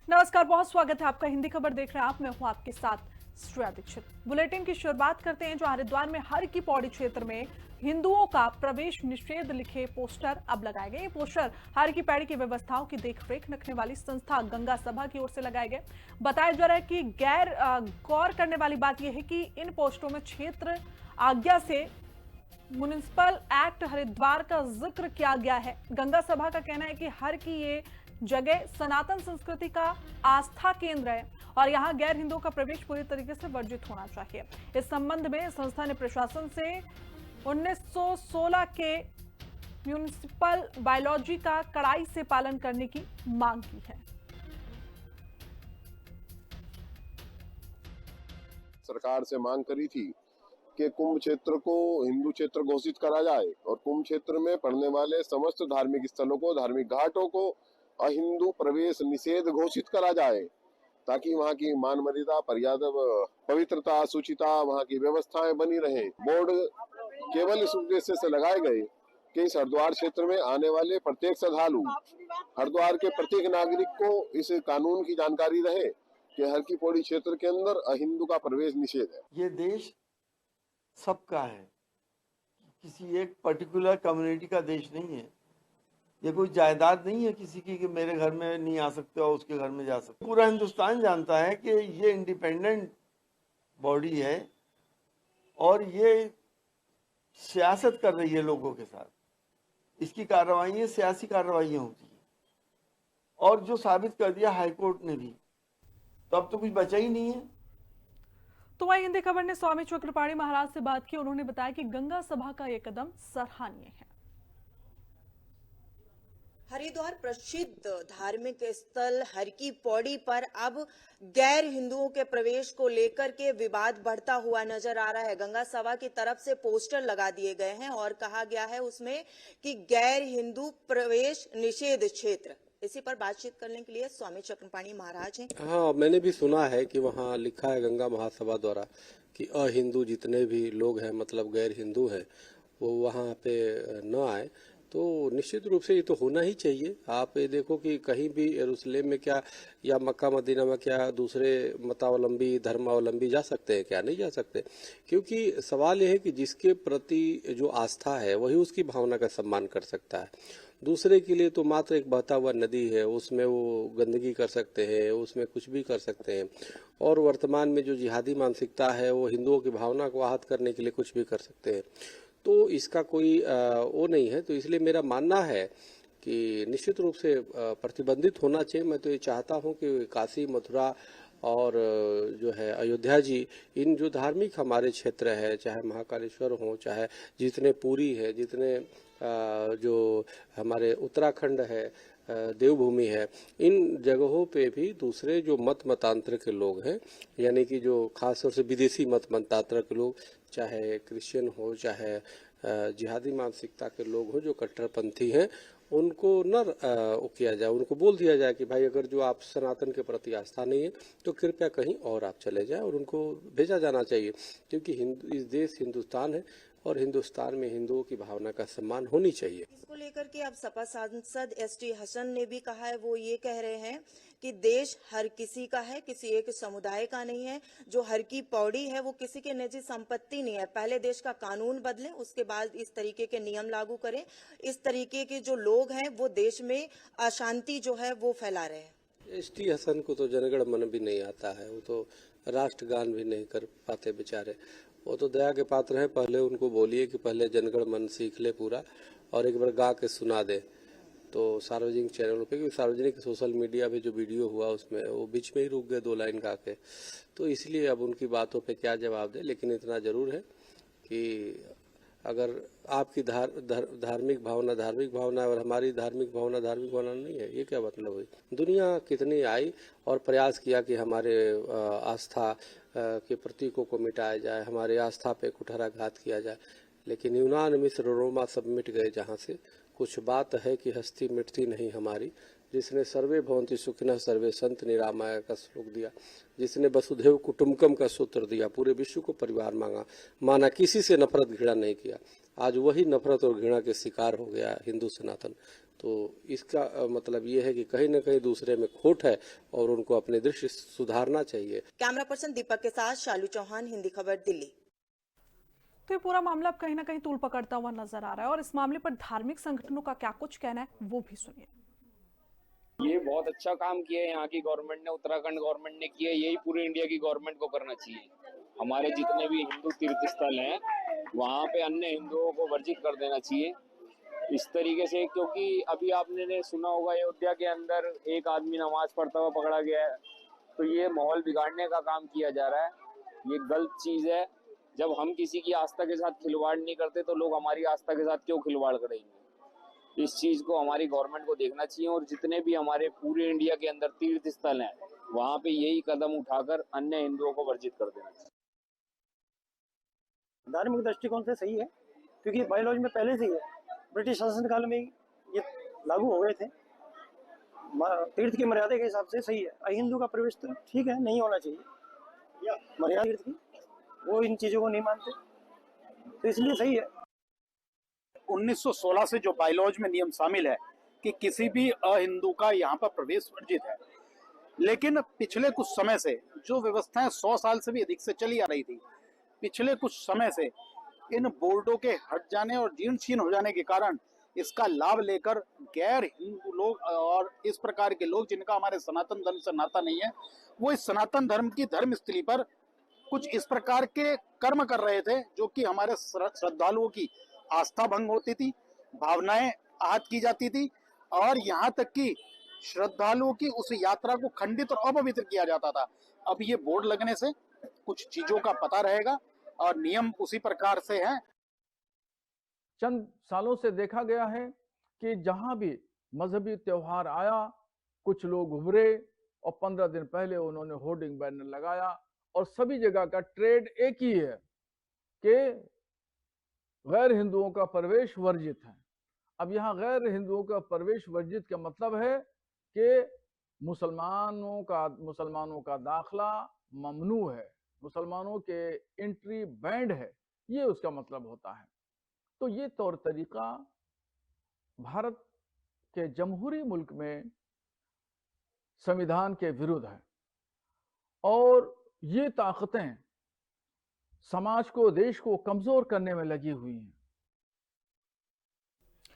नमस्कार, बहुत स्वागत है आपका। हिंदी खबर देख रहे हैं आप, मैं हूं आपके साथ श्रेया दीक्षित। बुलेटिन की शुरुआत करते हैं। जो हरिद्वार में हर की पौड़ी क्षेत्र में हिंदुओं का प्रवेश निषेध लिखे पोस्टर अब लगाए गए। ये पोस्टर हर की पैड़ी की व्यवस्थाओं की देखरेख रखने वाली संस्था गंगा सभा की ओर से लगाए गए। बताया जा रहा है कि गौर करने वाली बात यह है कि इन पोस्टरों में क्षेत्र आज्ञा से म्युनिसिपल एक्ट हरिद्वार का जिक्र किया गया है। गंगा सभा का कहना है कि हर की ये जगह सनातन संस्कृति का आस्था केंद्र है और यहाँ गैर हिंदुओं का प्रवेश पूरी तरीके से वर्जित होना चाहिए। इस संबंध में संस्था ने प्रशासन से 1916 के म्युनिसिपल बायोलॉजी का कड़ाई से पालन करने की मांग की है। सरकार से मांग करी थी कि कुंभ क्षेत्र को हिंदू क्षेत्र घोषित करा जाए और कुंभ क्षेत्र में पड़ने वाले समस्त धार्मिक स्थलों को, धार्मिक घाटों को अहिंदू प्रवेश निषेध घोषित करा जाए, ताकि वहाँ की मान मर्यादा, पवित्रता, शुचिता, वहाँ की व्यवस्थाएं बनी रहें। बोर्ड केवल इस उद्देश्य से लगाए गए कि इस हरिद्वार क्षेत्र में आने वाले प्रत्येक श्रद्धालु, हरिद्वार के प्रत्येक नागरिक को इस कानून की जानकारी रहे कि हर की पौड़ी क्षेत्र के अंदर अहिंदू का प्रवेश निषेध है। ये देश सबका है, किसी एक पर्टिकुलर कम्युनिटी का देश नहीं है। ये कोई जायदाद नहीं है किसी की कि मेरे घर में नहीं आ सकते और उसके घर में जा सकते। पूरा हिंदुस्तान जानता है कि ये इंडिपेंडेंट बॉडी है और ये सियासत कर रही है लोगों के साथ। इसकी कार्रवाई सियासी कार्रवाई होती है और जो साबित कर दिया हाईकोर्ट ने भी, तो अब तो कुछ बचा ही नहीं है। तो वहीं हिंदी खबर ने स्वामी चक्रपाणी महाराज से बात की। उन्होंने बताया कि गंगा सभा का यह कदम सराहनीय है। हरिद्वार प्रसिद्ध धार्मिक स्थल हर की पौड़ी पर अब गैर हिंदुओं के प्रवेश को लेकर के विवाद बढ़ता हुआ नजर आ रहा है। गंगा सभा की तरफ से पोस्टर लगा दिए गए हैं और कहा गया है उसमें कि गैर हिंदू प्रवेश निषेध क्षेत्र। इसी पर बातचीत करने के लिए स्वामी चक्रपाणी महाराज हैं। हाँ, मैंने भी सुना है कि वहाँ लिखा है गंगा महासभा द्वारा कि अहिंदू जितने भी लोग हैं, मतलब गैर हिंदू हैं, वो वहाँ पे न आए। तो निश्चित रूप से ये तो होना ही चाहिए। आप ये देखो कि कहीं भी यरूशलेम में क्या या मक्का मदीना में क्या दूसरे मतावलंबी, धर्मावलंबी जा सकते हैं क्या? नहीं जा सकते, क्योंकि सवाल ये है कि जिसके प्रति जो आस्था है वही उसकी भावना का सम्मान कर सकता है। दूसरे के लिए तो मात्र एक बहता हुआ नदी है, उसमें वो गंदगी कर सकते हैं, उसमें कुछ भी कर सकते हैं। और वर्तमान में जो जिहादी मानसिकता है वो हिंदुओं की भावना को आहत करने के लिए कुछ भी कर सकते हैं। तो इसका कोई वो नहीं है। तो इसलिए मेरा मानना है कि निश्चित रूप से प्रतिबंधित होना चाहिए। मैं तो ये चाहता हूँ कि काशी, मथुरा और जो है अयोध्या जी, इन जो धार्मिक हमारे क्षेत्र है, चाहे महाकालेश्वर हो, चाहे जितने पुरी है, जितने जो हमारे उत्तराखंड है, देवभूमि है, इन जगहों पे भी दूसरे जो मतांतर के लोग हैं, यानी कि जो खास तौर से विदेशी मतांतर के लोग, चाहे क्रिश्चियन हो, चाहे जिहादी मानसिकता के लोग हो, जो कट्टरपंथी हैं, उनको न किया जाए। उनको बोल दिया जाए कि भाई अगर जो आप सनातन के प्रति आस्था नहीं है तो कृपया कहीं और आप चले जाएं, और उनको भेजा जाना चाहिए। क्योंकि इस देश हिंदुस्तान है और हिंदुस्तान में हिंदुओं की भावना का सम्मान होनी चाहिए। इसको लेकर के अब सपा सांसद एसटी हसन ने भी कहा है, वो ये कह रहे हैं कि देश हर किसी का है, किसी एक समुदाय का नहीं है। जो हर की पौड़ी है वो किसी के निजी संपत्ति नहीं है। पहले देश का कानून बदलें, उसके बाद इस तरीके के नियम लागू करें। इस तरीके के जो लोग हैं वो देश में अशांति जो है वो फैला रहे हैं। एसटी हसन को तो जनगण मन भी नहीं आता है, वो तो राष्ट्रगान भी नहीं कर पाते बेचारे। वो तो दया के पात्र हैं। पहले उनको बोलिए कि पहले जनगण मन सीख ले पूरा और एक बार गा के सुना दे तो सार्वजनिक चैनलों पे। क्योंकि सार्वजनिक सोशल मीडिया पे जो वीडियो हुआ उसमें वो बीच में ही रुक गए 2 लाइन गा के। तो इसलिए अब उनकी बातों पे क्या जवाब दे। लेकिन इतना जरूर है कि अगर आपकी धार्मिक भावना और हमारी धार्मिक भावना नहीं है, ये क्या मतलब हुई? दुनिया कितनी आई और प्रयास किया कि हमारे आस्था के प्रतीकों को मिटाया जाए, हमारे आस्था पे कुठाराघात किया जाए। लेकिन यूनान, मिस्र, रोमा सब मिट गए जहाँ से। कुछ बात है कि हस्ती मिटती नहीं हमारी। जिसने सर्वे भवन्ति सुखिनः सर्वे संत निरामय का श्लोक दिया, जिसने वसुधैव कुटुम्बकम का सूत्र दिया, पूरे विश्व को परिवार माना, किसी से नफरत घृणा नहीं किया, आज वही नफरत और घृणा के शिकार हो गया हिंदू सनातन। तो इसका मतलब ये है कि कहीं ना कहीं दूसरे में खोट है और उनको अपने दृष्टि सुधारना चाहिए। कैमरा पर्सन दीपक के साथ शालू चौहान, हिंदी खबर, दिल्ली। तो ये पूरा मामला अब कहीं ना कहीं तूल पकड़ता हुआ नजर आ रहा है और इस मामले पर धार्मिक संगठनों का क्या कुछ कहना है वो भी सुनिए। ये बहुत अच्छा काम किया है यहाँ की गवर्नमेंट ने, उत्तराखंड गवर्नमेंट ने किया है। यही पूरी इंडिया की गवर्नमेंट को करना चाहिए। हमारे जितने भी हिंदू तीर्थ स्थल हैं वहाँ पे अन्य हिंदुओं को वर्जित कर देना चाहिए इस तरीके से, क्योंकि अभी आपने सुना होगा अयोध्या के अंदर एक आदमी नमाज पढ़ता हुआ पकड़ा गया है। तो ये माहौल बिगाड़ने का काम किया जा रहा है, ये गलत चीज है। जब हम किसी की आस्था के साथ खिलवाड़ नहीं करते तो लोग हमारी आस्था के साथ क्यों खिलवाड़ करेंगे। इस चीज को हमारी गवर्नमेंट को देखना चाहिए और जितने भी हमारे पूरे इंडिया के अंदर तीर्थ स्थल हैं वहां पे यही कदम उठाकर अन्य हिंदुओं को वर्जित कर देना चाहिए। धार्मिक दृष्टिकोण से सही है, क्योंकि बायोलॉजी में पहले से ही है, ब्रिटिश शासन काल में ये लागू हो गए थे। तीर्थ की मर्यादा के हिसाब से सही है। अहिंदू का प्रवेश तो ठीक है, नहीं होना चाहिए मर्यादा तीर्थ की, वो इन चीजों को नहीं मानते, तो इसलिए सही है। 1916 से जो बायलॉज में नियम शामिल है कि किसी भी अहिंदू का यहाँ पर प्रवेश वर्जित है, लेकिन पिछले कुछ समय से जो व्यवस्थाएं 100 साल से भी अधिक से चली आ रही थी, पिछले कुछ समय से इन बोर्डों के हट जाने और जीर्ण शीर्ण हो जाने के कारण इसका लाभ लेकर गैर हिंदू लोग और इस प्रकार के लोग जिनका हमारे सनातन धर्म से नाता नहीं है, वो इस सनातन धर्म की धर्म स्थली पर कुछ इस प्रकार के कर्म कर रहे थे जो कि हमारे श्रद्धालुओं की आस्था भंग होती थी, भावनाएं आहत की जाती थी और यहाँ तक कि श्रद्धालुओं की उस यात्रा को खंडित और अपवित्र किया जाता था। अब ये बोर्ड लगने से कुछ चीजों का पता रहेगा और नियम उसी प्रकार से हैं। चंद सालों से देखा गया है कि जहां भी मजहबी त्योहार आया, कुछ लोग उभरे और 15 दिन पहले उन्होंने होर्डिंग बैनर लगाया और सभी जगह का ट्रेड एक ही है कि गैर हिंदुओं का प्रवेश वर्जित है। अब यहाँ गैर हिंदुओं का प्रवेश वर्जित का मतलब है कि मुसलमानों का दाखला ममनू है, मुसलमानों के एंट्री बैंड है, ये उसका मतलब होता है। तो ये तौर तरीका भारत के जमहूरी मुल्क में संविधान के विरुद्ध है और ये ताकतें समाज को, देश को कमजोर करने में लगी हुई हैं।